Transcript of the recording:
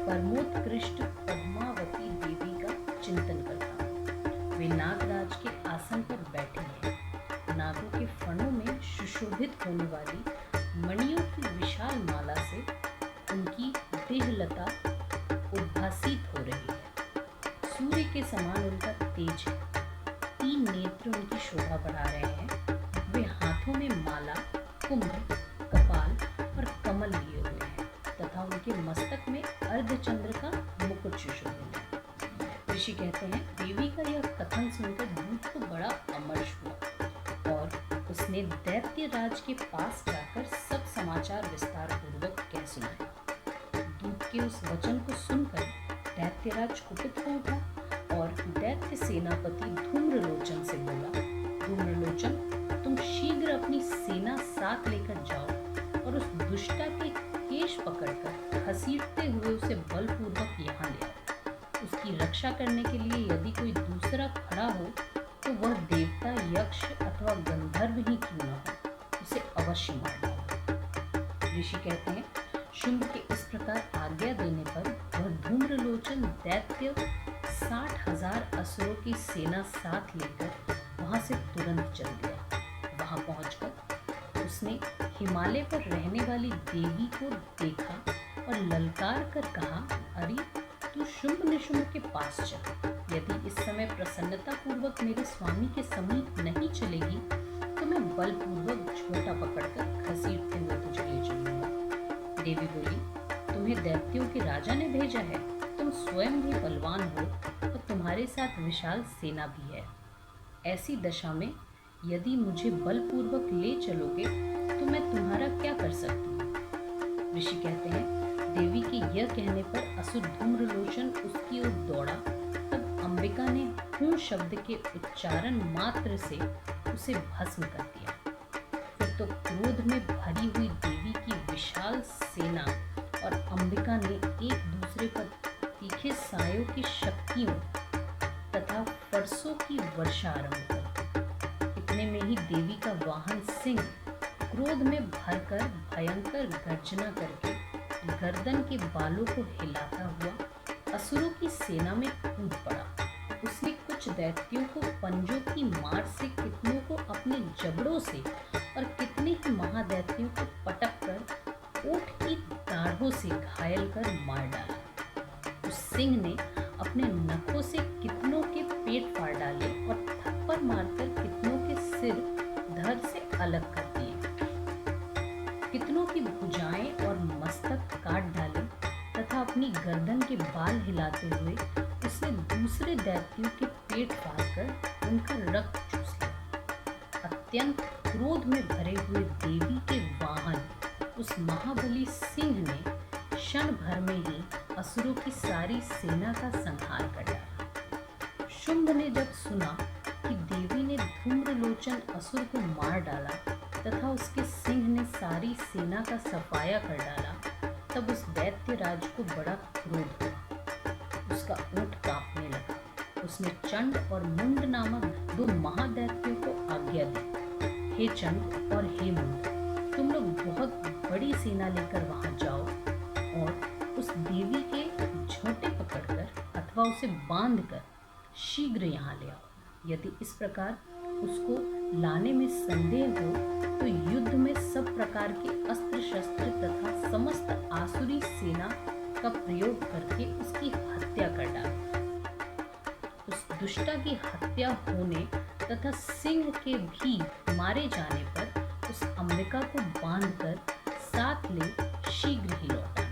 परमोत्कृष्ट पद्मावती देवी का चिंतन करता हूँ। वे नागराज के आसन पर बैठी हैं। नागों के फणों में सुशोभित होने वाली मणियों की विशाल माला से उनकी देहलता उद्भासित हो रही है। सूर्य के समान उनका तेज है। 3 नेत्र उनकी शोभा बढ़ा रहे हैं। वे हाथों में माला, कुंभ, कपाल और कमल लिए हुए हैं तथा उनके मस्तक में अर्धचंद्र का मुकुट सुशोभित है। ऋषि कहते हैं, देवी का यह कथन सुनकर दूत को बड़ा अमर्ष हुआ और उसने दैत्य राज के पास जाकर सब समाचार विस्तार पूर्वक कह सुनाया। दूत के उस वचन को सुनकर दैत्यराज कुपित हो उठा और दैत्य सेनापति धूम्रलोचन से बोला, धूम्रलोचन, तुम शीघ्र अपनी सेना साथ लेकर जाओ और उस दुष्टा के केश पकड़कर घसीटते हुए उसे बलपूर्वक यहाँ ले आओ। उसकी रक्षा करने के लिए यदि कोई दूसरा खड़ा हो तो वह देवता, यक्ष अथवा गंधर्व ही क्यों न हो, उसे अवश्य मार डालो। ऋषि कहते हैं, शुंभ के इस प्रकार आज्ञा देने पर वह धूम्रलोचन दैत्य 60,000 असुरों की सेना साथ लेकर वहां से तुरंत चल गया। वहां पहुंचकर उसने हिमालय पर रहने वाली देवी को देखा और ललकार कर कहा, अरे तू शुंभ निशुंभ के पास चल। यदि इस समय प्रसन्नता पूर्वक मेरे स्वामी के समीप नहीं चलेगी तो मैं बलपूर्वक झोटा पकड़कर घसीटते हुए तुझे ले चलूंगा। देवी बोली, तुम्हें दैत्यों के राजा ने भेजा है। तुम स्वयं भी बलवान हो और तुम्हारे साथ विशाल सेना भी है। ऐसी दशा में यदि मुझे बलपूर्वक ले चलोगे तो मैं तुम्हारा क्या कर सकती हूँ। ऋषि कहते हैं, देवी के यह कहने पर असुर धूम्रलोचन उसकी ओर दौड़ा। तब अंबिका ने हूँ शब्द के उच्चारण मात्र से उसे भस्म कर दिया। फिर तो क्रोध में भरी हुई देवी की विशाल सेना और अंबिका ने एक दूसरे पर तीखे सायों की शक्तियों तथा फरसों की वर्षा आरंभ कर दी। इतने में ही देवी का वाहन सिंह क्रोध में भरकर भयंकर गर्जना करके गर्दन के बालों को हिलाता हुआ असुरों की सेना में कूद पड़ा। उसने कुछ दैत्यों को पंजों की मार से, कितनों को अपने जबड़ों से और कितने ही महादैत्यों को पटक कर ओठ की दाढ़ों से घायल कर मार डाला। उस सिंह ने अपने नखों से कितनों के पेट फाड़ डाले और थप्पड़ मारकर कितनों के सिर धड़ से अलग कर दिए। कितनों की भुजाएं और मस्तक काट डाले तथा अपनी गर्दन के बाल हिलाते हुए उसने दूसरे दैत्यों के पेट फाड़कर उनका रक्त चूस लिया। अत्यंत क्रोध में भरे हुए देवी के वाहन उस महाबली सिंह ने क्षण भर में ही असुरों की सारी सेना का संहार कर डाला। शुंभ ने जब सुना कि देवी ने धूम्रलोचन असुर को मार डाला तथा उसके सिंह ने सारी सेना का सफाया कर डाला, तब उस दैत्य राज को बड़ा क्रोध हुआ। उसका ओठ कांपने लगा। उसने चंड और मुंड नामक 2 महादैत्यों को आज्ञा दी, हे चंड और हे मुंड, तुम लोग बहुत बड़ी सेना लेकर वहां जाओ और उस देवी के झोंटे पकड़कर अथवा उसे बांधकर शीघ्र यहाँ ले आओ। यदि इस प्रकार उसको लाने में संदेह हो तो युद्ध में सब प्रकार के अस्त्र शस्त्र तथा समस्त आसुरी सेना का प्रयोग करके उसकी हत्या कर डालो। उस दुष्टा की हत्या होने तथा सिंह के भी मारे जाने पर उस अंबिका को बांधकर साथ ले शीघ्र ही लौटा।